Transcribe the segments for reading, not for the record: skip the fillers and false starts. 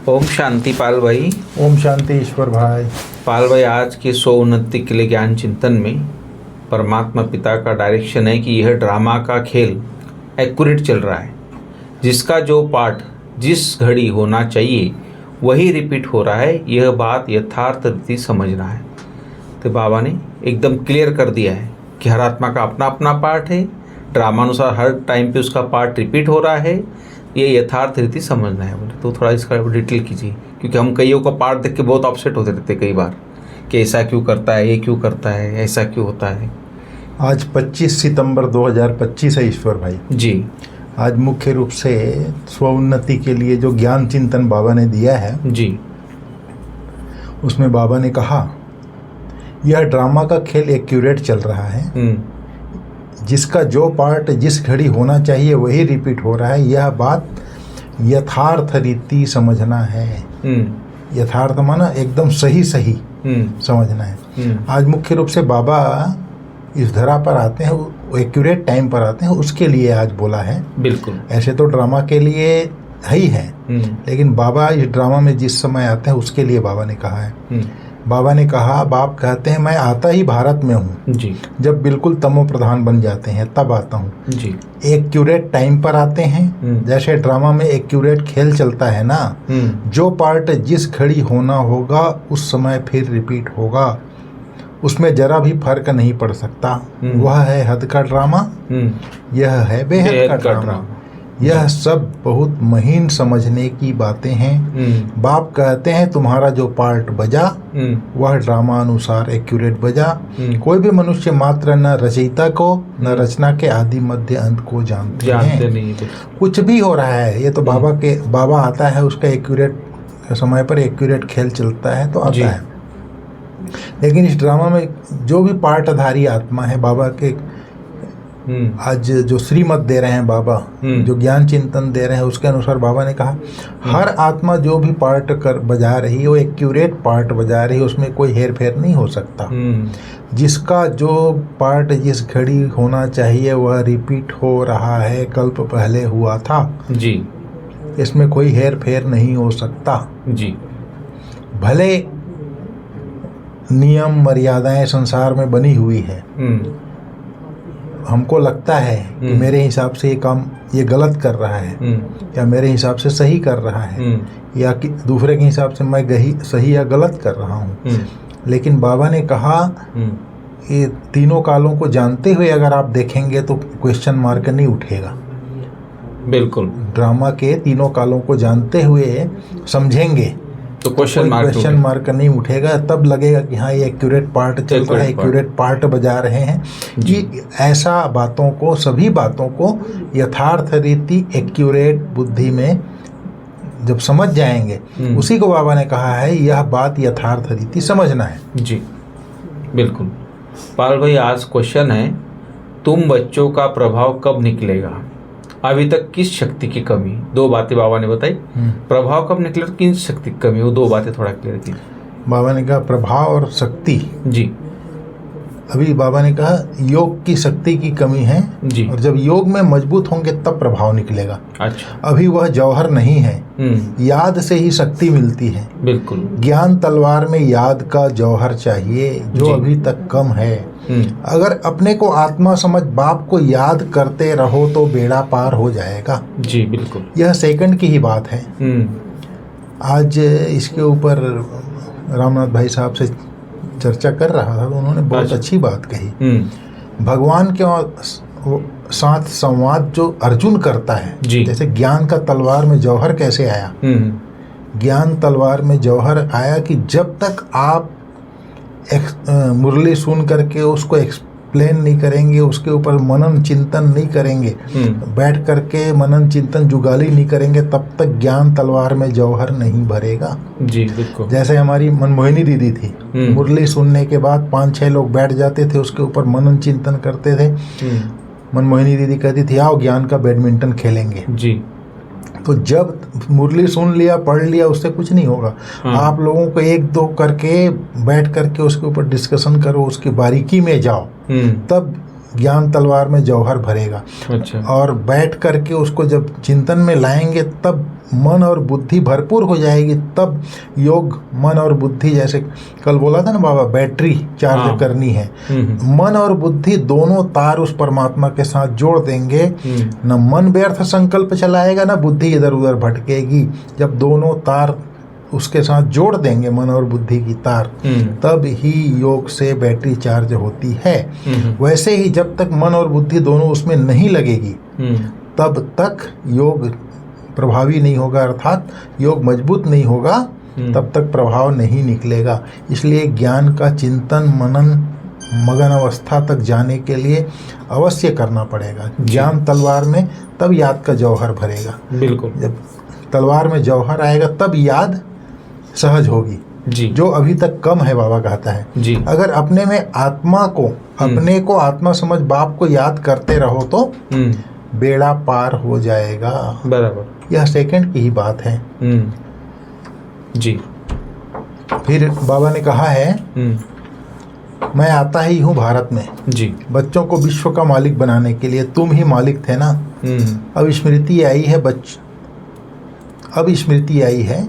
ओम शांति पाल भाई। ओम शांति ईश्वर भाई। पाल भाई, आज के 100 उन्नति के लिए ज्ञान चिंतन में परमात्मा पिता का डायरेक्शन है कि यह ड्रामा का खेल एक्यूरेट चल रहा है। जिसका जो पार्ट जिस घड़ी होना चाहिए वही रिपीट हो रहा है। यह बात यथार्थ रीति समझना है। तो बाबा ने एकदम क्लियर कर दिया है कि हर आत्मा का अपना अपना पार्ट है। ड्रामानुसार हर टाइम पे उसका पार्ट रिपीट हो रहा है। ये यथार्थ रीति समझना है। बोले तो थोड़ा इसका डिटेल कीजिए, क्योंकि हम कईयों का पार्ट देख के बहुत अपसेट होते रहते कई बार कि ऐसा क्यों करता है, ये क्यों करता है, ऐसा क्यों होता है। आज 25 सितंबर 2025 है ईश्वर भाई जी। आज मुख्य रूप से स्वोन्नति के लिए जो ज्ञान चिंतन बाबा ने दिया है जी। उसमें बाबा ने कहा यह ड्रामा का खेल एक्यूरेट चल रहा है। जिसका जो पार्ट जिस घड़ी होना चाहिए वही रिपीट हो रहा है। यह बात यथार्थ रीति समझना है। यथार्थ माना एकदम सही समझना है। आज मुख्य रूप से बाबा इस धरा पर आते हैं, एक्यूरेट टाइम पर आते हैं, उसके लिए आज बोला है। बिल्कुल। ऐसे तो ड्रामा के लिए ही है, लेकिन बाबा इस ड्रामा में जिस समय आते हैं उसके लिए बाबा ने कहा है। बाबा ने कहा, बाप कहते हैं मैं आता ही भारत में हूँ जी। जब बिल्कुल तमो प्रधान बन जाते हैं तब आता हूँ जी। एक्यूरेट टाइम पर आते हैं। जैसे ड्रामा में एक्यूरेट खेल चलता है ना, जो पार्ट जिस घड़ी होना होगा उस समय फिर रिपीट होगा। उसमें जरा भी फर्क नहीं पड़ सकता। वह है हद का ड्रामा, यह है बेहद का ड्रामा। यह सब बहुत महीन समझने की बातें हैं। बाप कहते हैं तुम्हारा जो पार्ट बजा वह ड्रामा अनुसार एक्यूरेट बजा। कोई भी मनुष्य मात्र न रचयिता को न रचना के आदि मध्य अंत को जानते नहीं। कुछ भी हो रहा है, ये तो बाबा आता है, उसका एक्यूरेट समय पर एक्यूरेट खेल चलता है तो आता है। लेकिन इस ड्रामा में जो भी पार्टधारी आत्मा है, बाबा के आज जो श्रीमत दे रहे हैं बाबा, जो ज्ञान चिंतन दे रहे हैं, उसके अनुसार बाबा ने कहा हर आत्मा जो भी पार्ट कर बजा रही है वो एक्यूरेट पार्ट बजा रही है। उसमें कोई हेर फेर नहीं हो सकता। जिसका जो पार्ट जिस घड़ी होना चाहिए वह रिपीट हो रहा है, कल्प पहले हुआ था जी। इसमें कोई हेर फेर नहीं हो सकता जी। भले नियम मर्यादाएं संसार में बनी हुई है, हमको लगता है कि मेरे हिसाब से ये काम ये गलत कर रहा है या मेरे हिसाब से सही कर रहा है, या कि दूसरे के हिसाब से मैं सही या गलत कर रहा हूँ। लेकिन बाबा ने कहा ये तीनों कालों को जानते हुए अगर आप देखेंगे तो क्वेश्चन मार्क नहीं उठेगा। बिल्कुल। ड्रामा के तीनों कालों को जानते हुए समझेंगे तो क्वेश्चन मार्क नहीं उठेगा। तब लगेगा कि हाँ ये एक्यूरेट पार्ट चल रहा है, एक्यूरेट पार्ट बजा रहे हैं जी। ऐसा बातों को, सभी बातों को यथार्थ रीति एक्यूरेट बुद्धि में जब समझ जाएंगे, उसी को बाबा ने कहा है यह बात यथार्थ रीति समझना है जी। बिल्कुल। पाल भाई, आज क्वेश्चन है तुम बच्चों का प्रभाव कब निकलेगा? अभी तक किस शक्ति की कमी? दो बातें बाबा ने बताई। प्रभाव कब निकले, किस शक्ति की कमी, वो दो बातें थोड़ा क्लियर कीजिए। बाबा ने कहा प्रभाव और शक्ति जी। अभी बाबा ने कहा योग की शक्ति की कमी है जी। और जब योग में मजबूत होंगे तब प्रभाव निकलेगा। अच्छा। अभी वह जौहर नहीं है, याद से ही शक्ति मिलती है। बिल्कुल। ज्ञान तलवार में याद का जौहर चाहिए जो अभी तक कम है। अगर अपने को आत्मा समझ बाप को याद करते रहो तो बेड़ा पार हो जाएगा जी। बिल्कुल। यह सेकंड की ही बात है। आज इसके ऊपर रामनाथ भाई साहब से चर्चा कर रहा था तो उन्होंने बहुत अच्छी बात कही। भगवान के साथ संवाद जो अर्जुन करता है, जैसे ज्ञान का तलवार में जौहर कैसे आया। ज्ञान तलवार में जौहर आया कि जब तक आप मुरली सुन करके उसको एक्सप्लेन नहीं करेंगे, उसके ऊपर मनन चिंतन नहीं करेंगे, बैठ करके मनन चिंतन जुगाली नहीं करेंगे, तब तक ज्ञान तलवार में जौहर नहीं भरेगा जी। बिल्कुल। जैसे हमारी मनमोहिनी दीदी थी, मुरली सुनने के बाद 5-6 लोग बैठ जाते थे, उसके ऊपर मनन चिंतन करते थे। मनमोहिनी दीदी कहती थी आओ ज्ञान का बैडमिंटन खेलेंगे जी। तो जब मुरली सुन लिया, पढ़ लिया, उससे कुछ नहीं होगा। आप लोगों को 1-2 करके बैठ करके उसके ऊपर डिस्कशन करो, उसकी बारीकी में जाओ, तब ज्ञान तलवार में जौहर भरेगा। अच्छा। और बैठ करके उसको जब चिंतन में लाएंगे तब मन और बुद्धि भरपूर हो जाएगी तब योग मन और बुद्धि, जैसे कल बोला था ना बाबा, बैटरी चार्ज करनी है। मन और बुद्धि दोनों तार उस परमात्मा के साथ जोड़ देंगे, न मन व्यर्थ संकल्प चलाएगा न बुद्धि इधर उधर भटकेगी। जब दोनों तार उसके साथ जोड़ देंगे, मन और बुद्धि की तार, तब ही योग से बैटरी चार्ज होती है। वैसे ही जब तक मन और बुद्धि दोनों उसमें नहीं लगेगी तब तक योग प्रभावी नहीं होगा, अर्थात योग मजबूत नहीं होगा, तब तक प्रभाव नहीं निकलेगा। इसलिए ज्ञान का चिंतन मनन मगन अवस्था तक जाने के लिए अवश्य करना पड़ेगा। ज्ञान तलवार में तब याद का जौहर भरेगा। बिल्कुल, जब तलवार में जौहर आएगा तब याद सहज होगी जी। जो अभी तक कम है, बाबा कहता है जी। अगर अपने में आत्मा को, अपने को आत्मा समझ बाप को याद करते रहो तो बेड़ा पार हो जाएगा। बराबर, यह सेकंड की ही बात है जी। फिर बाबा ने कहा है मैं आता ही हूँ भारत में जी, बच्चों को विश्व का मालिक बनाने के लिए। तुम ही मालिक थे ना। अब स्मृति आई है अब स्मृति आई है,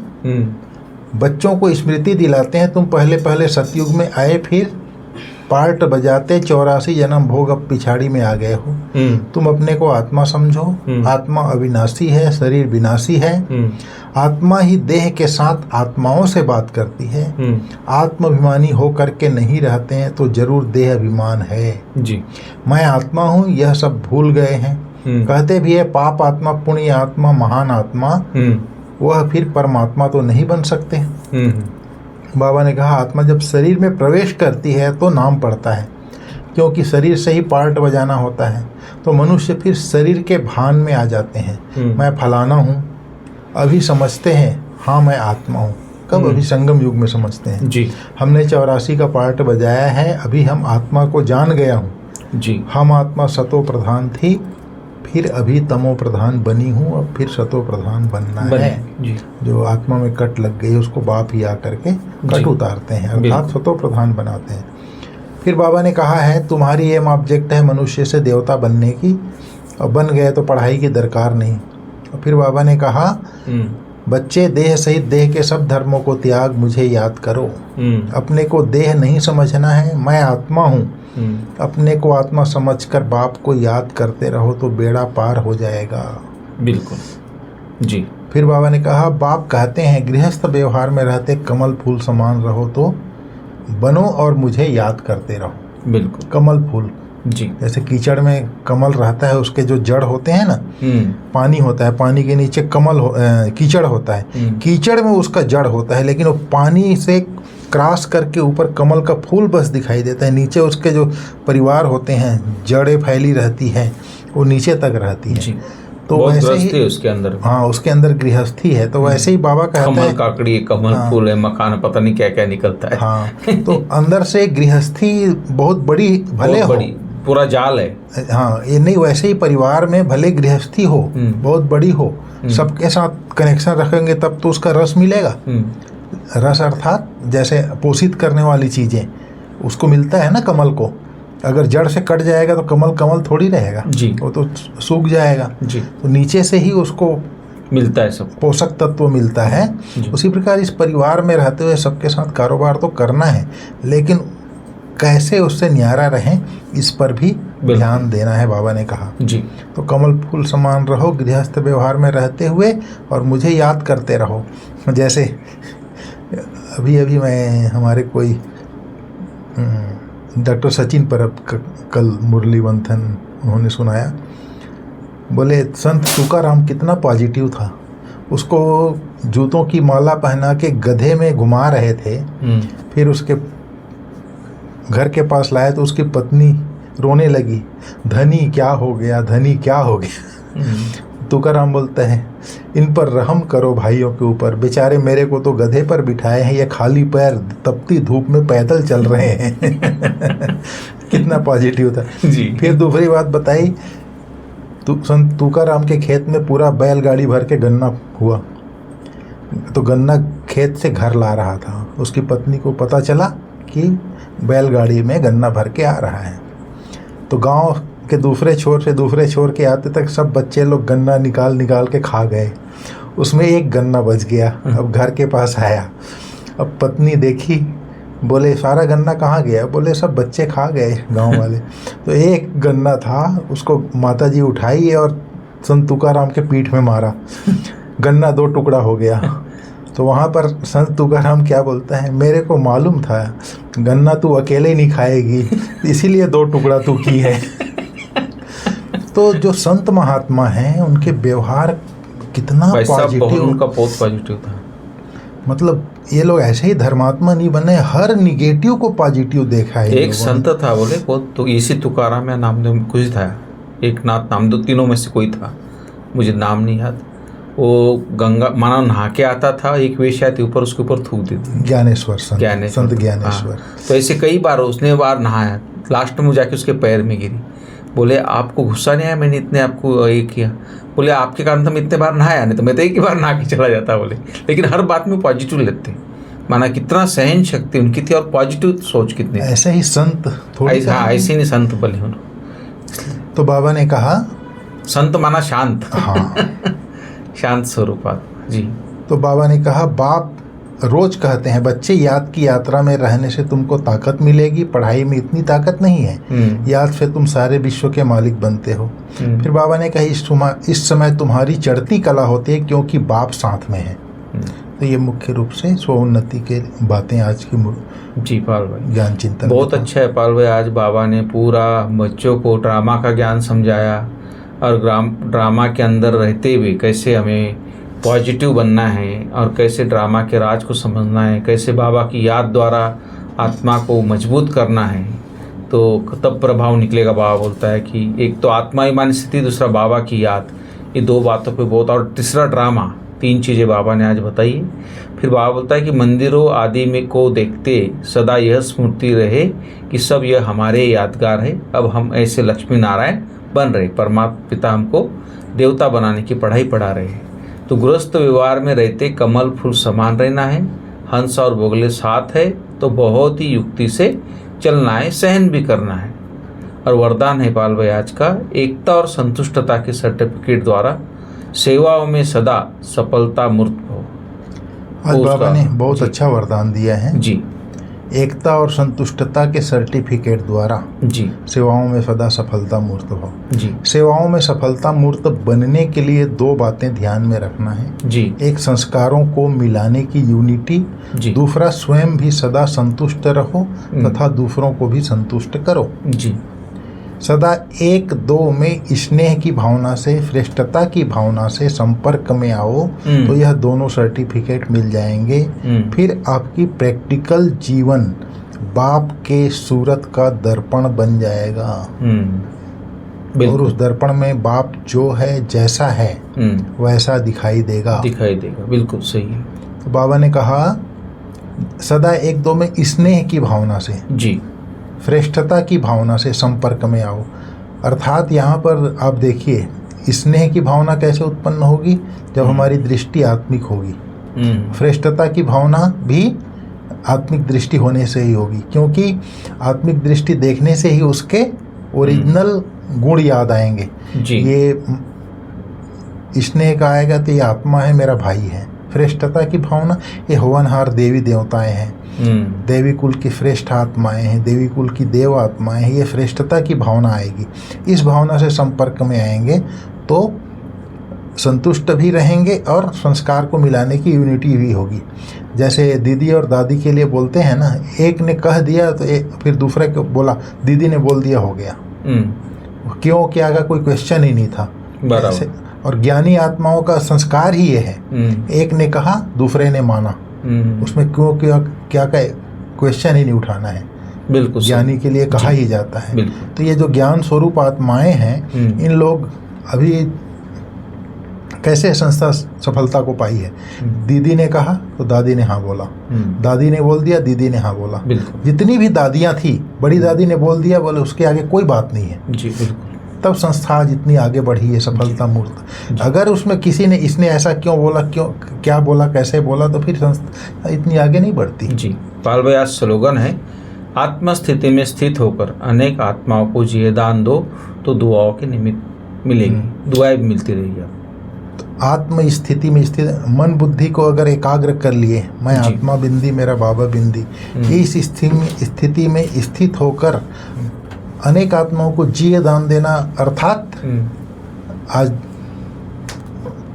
बच्चों को स्मृति दिलाते हैं। तुम पहले पहले सतयुग में आए, फिर पार्ट बजाते 84 जन्म भोग अब पिछाड़ी में आ गए हो। तुम अपने को आत्मा समझो। आत्मा अविनाशी है, शरीर विनाशी है। आत्मा ही देह के साथ आत्माओं से बात करती है। आत्माभिमानी हो करके नहीं रहते हैं तो जरूर देह अभिमान है जी। मैं आत्मा हूँ यह सब भूल गए हैं। कहते भी है पाप आत्मा, पुण्य आत्मा, महान आत्मा, वह फिर परमात्मा तो नहीं बन सकते। बाबा ने कहा आत्मा जब शरीर में प्रवेश करती है तो नाम पड़ता है, क्योंकि शरीर से ही पार्ट बजाना होता है। तो मनुष्य फिर शरीर के भान में आ जाते हैं। मैं फलाना हूँ, अभी समझते हैं हाँ मैं आत्मा हूँ। कब? अभी संगम युग में समझते हैं जी। हमने 84 का पार्ट बजाया है, अभी हम आत्मा को जान गया हूँ जी। हम आत्मा सतो प्रधान थी, फिर अभी तमो प्रधान बनी हूँ, अब फिर सतो प्रधान बनना है जी। जो आत्मा में कट लग गई उसको बाप ही आकर के कट उतारते हैं, अर्थात सतो प्रधान बनाते हैं। फिर बाबा ने कहा है तुम्हारी एम ऑब्जेक्ट है मनुष्य से देवता बनने की, और बन गए तो पढ़ाई की दरकार नहीं। और फिर बाबा ने कहा बच्चे देह सहित देह के सब धर्मों को त्याग मुझे याद करो। अपने को देह नहीं समझना है, मैं आत्मा हूँ। अपने को आत्मा समझकर बाप को याद करते रहो तो बेड़ा पार हो जाएगा। बिल्कुल जी। फिर बाबा ने कहा बाप कहते हैं गृहस्थ व्यवहार में रहते कमल फूल समान रहो तो बनो और मुझे याद करते रहो। बिल्कुल, कमल फूल जी। जैसे कीचड़ में कमल रहता है, उसके जो जड़ होते हैं ना, पानी होता है, पानी के नीचे कीचड़ होता है, कीचड़ में उसका जड़ होता है, लेकिन वो पानी से क्रॉस करके ऊपर कमल का फूल बस दिखाई देता है। नीचे उसके जो परिवार होते हैं, जड़ें फैली रहती है, वो नीचे तक रहती है। तो वैसे ही उसके अंदर, हाँ, उसके अंदर गृहस्थी है। तो वैसे ही बाबा कहते हैं कमल काकड़ी, कमल फूल है, मकान, पता नहीं क्या क्या निकलता है। हाँ, तो अंदर से गृहस्थी बहुत बड़ी भले हो, पूरा जाल है। हाँ, ये नहीं, वैसे ही परिवार में भले गृहस्थी हो बहुत बड़ी हो, सबके साथ कनेक्शन रखेंगे तब तो उसका रस मिलेगा। रस अर्थात जैसे पोषित करने वाली चीजें उसको मिलता है ना कमल को। अगर जड़ से कट जाएगा तो कमल थोड़ी रहेगा जी, वो तो सूख जाएगा जी। तो नीचे से ही उसको मिलता है, सब पोषक तत्व मिलता है। उसी प्रकार इस परिवार में रहते हुए सबके साथ कारोबार तो करना है, लेकिन कैसे उससे न्यारा रहें इस पर भी ध्यान देना है, बाबा ने कहा जी। तो कमल फूल समान रहो गृहस्थ व्यवहार में रहते हुए और मुझे याद करते रहो। जैसे अभी मैं हमारे कोई डॉक्टर सचिन परब कल मुरली मंथन उन्होंने सुनाया, बोले संत तुकाराम कितना पॉजिटिव था। उसको जूतों की माला पहना के गधे में घुमा रहे थे, फिर उसके घर के पास लाए तो उसकी पत्नी रोने लगी, धनी क्या हो गया, धनी क्या हो गया। तुकाराम बोलता है इन पर रहम करो भाइयों के ऊपर, बेचारे मेरे को तो गधे पर बिठाए हैं, ये खाली पैर तपती धूप में पैदल चल रहे हैं। कितना पॉजिटिव था जी। फिर दूसरी बात बताई, संत तुकाराम के खेत में पूरा बैलगाड़ी भर के गन्ना हुआ, तो गन्ना खेत से घर ला रहा था। उसकी पत्नी को पता चला कि बैलगाड़ी में गन्ना भर के आ रहा है, तो गांव के दूसरे छोर से दूसरे छोर के आते तक सब बच्चे लोग गन्ना निकाल के खा गए। उसमें एक गन्ना बच गया। अब घर के पास आया, अब पत्नी देखी, बोले सारा गन्ना कहाँ गया? बोले सब बच्चे खा गए गांव वाले। तो एक गन्ना था, उसको माताजी उठाई और संत तुकाराम के पीठ में मारा, गन्ना 2 टुकड़ा हो गया। तो वहाँ पर संत तुकाराम क्या बोलता है, मेरे को मालूम था गन्ना तू अकेले नहीं खाएगी, इसीलिए 2 टुकड़ा तू की है। तो जो संत महात्मा हैं उनके व्यवहार कितना पॉजिटिव, उनका बहुत पॉजिटिव था। मतलब ये लोग ऐसे ही धर्मात्मा नहीं बने, हर निगेटिव को पॉजिटिव देखा है। एक संत था बोले बहुत, तो इसी तुकाराम या नामदेव कुछ था, एक नाथ नामदेव, तीनों में से कोई था, मुझे नाम नहीं याद। वो गंगा माना नहा के आता था, एक वेश्या थी ऊपर, उसके ऊपर थूक देती। ज्ञानेश्वर संत ज्ञानेश्वर। हाँ, तो ऐसे कई बार उसने बार नहाया, लास्ट में जाके उसके पैर में गिरी। बोले आपको गुस्सा नहीं आया मैंने इतने आपको ये किया? बोले आपके कारण तो मैं इतने बार नहाया, नहीं तो मैं तो एक ही बार नहा के चला जाता। बोले लेकिन हर बात में पॉजिटिव लेते, माना कितना सहन शक्ति उनकी थी और पॉजिटिव सोच कितनी। ऐसे ही संत थोड़ी, ऐसे नहीं संत बने हो। तो बाबा ने कहा संत माना शांत, हाँ शांत स्वरूपात जी। तो बाबा ने कहा बाप रोज कहते हैं बच्चे याद की यात्रा में रहने से तुमको ताकत मिलेगी, पढ़ाई में इतनी ताकत नहीं है, याद से तुम सारे विश्व के मालिक बनते हो। फिर बाबा ने कहा इस समय तुम्हारी चढ़ती कला होती है क्योंकि बाप साथ में है। तो ये मुख्य रूप से स्वोन्नति के बातें आज की जी पाल भाई, ज्ञान चिंतन बहुत अच्छा है पाल भाई। आज बाबा ने पूरा बच्चों को ड्रामा का ज्ञान समझाया और ड्रामा के अंदर रहते हुए कैसे हमें पॉजिटिव बनना है और कैसे ड्रामा के राज को समझना है, कैसे बाबा की याद द्वारा आत्मा को मजबूत करना है, तो तब प्रभाव निकलेगा। बाबा बोलता है कि एक तो आत्माभिमानी स्थिति, दूसरा बाबा की याद, ये 2 बातों पे बहुत, और तीसरा ड्रामा, 3 चीज़ें बाबा ने आज बताई। फिर बाबा बोलता है कि मंदिरों आदि में को देखते सदा यह स्मृति रहे कि सब यह हमारे यादगार है। अब हम ऐसे लक्ष्मी नारायण बन रहे, परमात्मा पिता हमको देवता बनाने की पढ़ाई पढ़ा रहे हैं। तो गृहस्थ व्यवहार में रहते कमल फूल समान रहना है, हंस और बोगले साथ है तो बहुत ही युक्ति से चलना है, सहन भी करना है। और वरदान है पाल भाई आज का, एकता और संतुष्टता के सर्टिफिकेट द्वारा सेवाओं में सदा सफलता मूर्त हो। आज बाबा ने बहुत अच्छा वरदान दिया है जी, एकता और संतुष्टता के सर्टिफिकेट द्वारा जी सेवाओं में सदा सफलता मूर्त हो। जी, सेवाओं में सफलता मूर्त बनने के लिए 2 बातें ध्यान में रखना है जी। एक संस्कारों को मिलाने की यूनिटी, दूसरा स्वयं भी सदा संतुष्ट रहो तथा दूसरों को भी संतुष्ट करो जी। सदा 1-2 में स्नेह की भावना से, श्रेष्ठता की भावना से संपर्क में आओ तो यह दोनों सर्टिफिकेट मिल जाएंगे। फिर आपकी प्रैक्टिकल जीवन बाप के सूरत का दर्पण बन जाएगा और उस दर्पण में बाप जो है, जैसा है वैसा दिखाई देगा। बिल्कुल सही है। तो बाबा ने कहा सदा 1-2 में स्नेह की भावना से जी, श्रेष्ठता की भावना से संपर्क में आओ। अर्थात यहाँ पर आप देखिए स्नेह की भावना कैसे उत्पन्न होगी, जब हमारी दृष्टि आत्मिक होगी। श्रेष्ठता की भावना भी आत्मिक दृष्टि होने से ही होगी, क्योंकि आत्मिक दृष्टि देखने से ही उसके ओरिजिनल गुण याद आएंगे जी। ये स्नेह का आएगा तो ये आत्मा है, मेरा भाई है। श्रेष्ठता की भावना, ये होवनहार देवी देवताएं हैं, देवी कुल की श्रेष्ठ आत्माएं हैं, देवी कुल की देव आत्माएं हैं, ये श्रेष्ठता की भावना आएगी। इस भावना से संपर्क में आएंगे तो संतुष्ट भी रहेंगे और संस्कार को मिलाने की यूनिटी भी होगी। जैसे दीदी और दादी के लिए बोलते हैं ना, एक ने कह दिया तो फिर दूसरे को बोला, दीदी ने बोल दिया, हो गया। क्यों क्या का कोई क्वेश्चन ही नहीं था। और ज्ञानी आत्माओं का संस्कार ही ये है, एक ने कहा दूसरे ने माना, उसमें क्यों क्या का क्वेश्चन ही नहीं उठाना है। बिल्कुल ज्ञानी के लिए कहा ही जाता है। तो ये जो ज्ञान स्वरूप आत्माएं हैं, इन लोग अभी कैसे संस्था सफलता को पाई है। दीदी ने कहा तो दादी ने हाँ बोला, दादी ने बोल दिया, दीदी ने हाँ बोला। जितनी भी दादियाँ थी, बड़ी दादी ने बोल दिया, बोले उसके आगे कोई बात नहीं है जी। बिल्कुल। तब संस्था जितनी आगे बढ़ी है सफलता मूर्त। अगर उसमें किसी ने इसने ऐसा क्यों बोला, क्यों क्या बोला, कैसे बोला, तो फिर संस्था इतनी आगे नहीं बढ़ती जी। पाल भाई आज स्लोगन है, आत्मस्थिति में स्थित होकर अनेक आत्माओं को जिये दान दो तो दुआओं के निमित्त मिलेगी, दुआएं भी मिलती रहेगी। आत्म स्थिति में स्थित मन बुद्धि को अगर एकाग्र कर लिए, मैं जी। आत्मा बिंदी मेरा बाबा बिंदी, इस स्थिति में स्थित होकर अनेक आत्माओं को जिए दान देना, अर्थात आज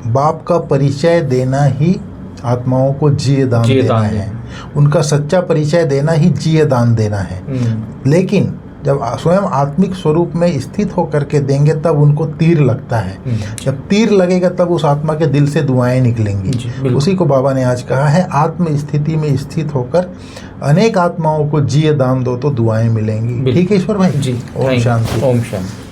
बाप का परिचय देना ही आत्माओं को जिए दान देना है, उनका सच्चा परिचय देना ही जिए दान देना है। लेकिन जब स्वयं आत्मिक स्वरूप में स्थित होकर के देंगे तब उनको तीर लगता है। जब तीर लगेगा तब उस आत्मा के दिल से दुआएं निकलेंगी। उसी को बाबा ने आज कहा है, आत्म स्थिति में स्थित होकर अनेक आत्माओं को जिए दान दो तो दुआएं मिलेंगी। ठीक है ईश्वर भाई जी, ओम शांति। ओम शांति।